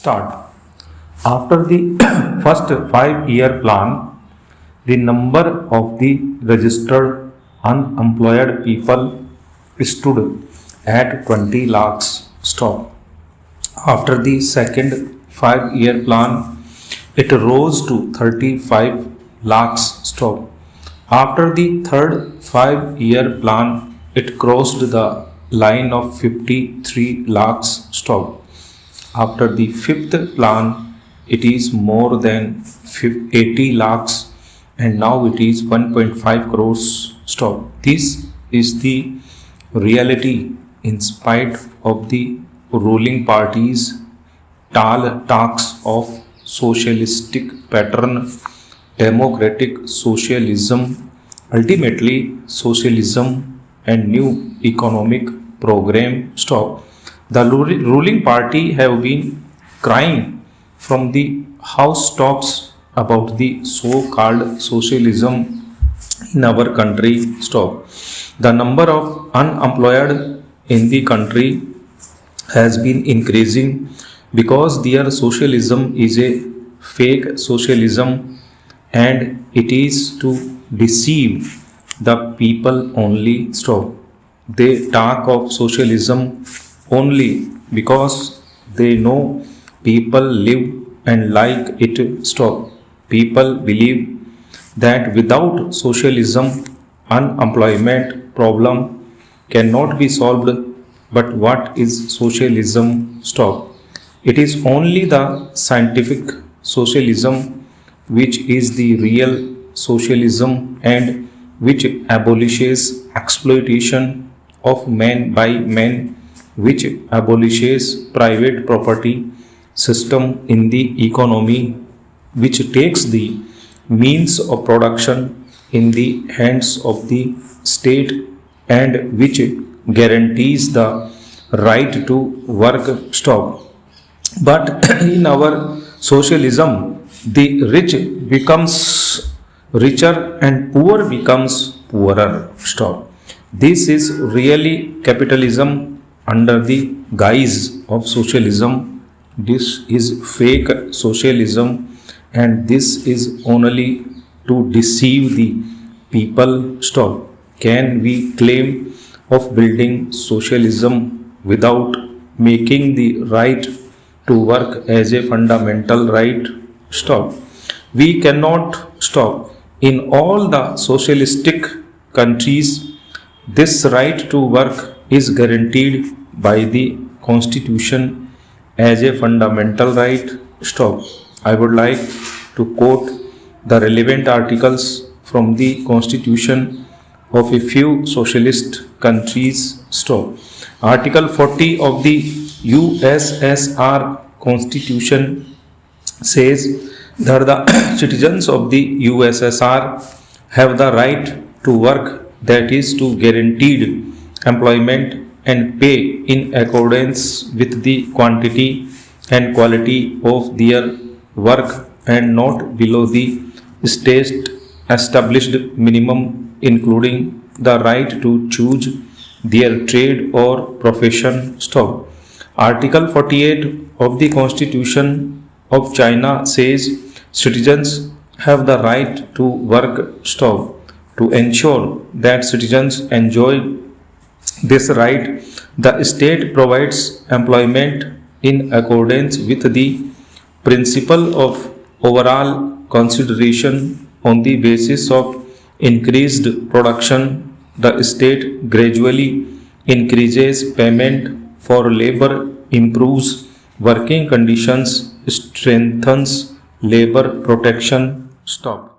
Start. After the first 5-year plan, the number of the registered unemployed people stood at 20 lakhs. Stop. After the second 5-year plan, it rose to 35 lakhs. Stop. After the third 5-year plan, it crossed the line of 53 lakhs. Stop. After the fifth plan, it is more than 80 lakhs and now it is 1.5 crores. Stop. This is the reality in spite of the ruling party's talks of socialistic pattern, democratic socialism, ultimately socialism and new economic program. Stop. The ruling party have been crying from the housetops about the so-called socialism in our country. Stop. The number of unemployed in the country has been increasing because their socialism is a fake socialism and it is to deceive the people only. Stop. They talk of socialism only because they know people live and like it. Stop. People believe that without socialism, unemployment problem cannot be solved. But what is socialism? Stop. It is only the scientific socialism which is the real socialism and which abolishes exploitation of man by man, which abolishes private property system in the economy, which takes the means of production in the hands of the state and which guarantees the right to work. Stop. But in our socialism, the rich becomes richer and poor becomes poorer. Stop. This is really capitalism under the guise of socialism. This is fake socialism and this is only to deceive the people. Stop. Can we claim of building socialism without making the right to work as a fundamental right? Stop. We cannot. Stop. In all the socialistic countries, this right to work is guaranteed by the Constitution as a fundamental right. Stop. I would like to quote the relevant articles from the Constitution of a few socialist countries. Stop. Article 40 of the USSR Constitution says that the citizens of the USSR have the right to work, that is to guaranteed employment and pay in accordance with the quantity and quality of their work and not below the state established minimum, including the right to choose their trade or profession. Stop. Article 48 of the Constitution of China says citizens have the right to work. Stop. To ensure that citizens enjoy this right, the state provides employment in accordance with the principle of overall consideration. On the basis of increased production, the state gradually increases payment for labor, improves working conditions, strengthens labor protection. Stop.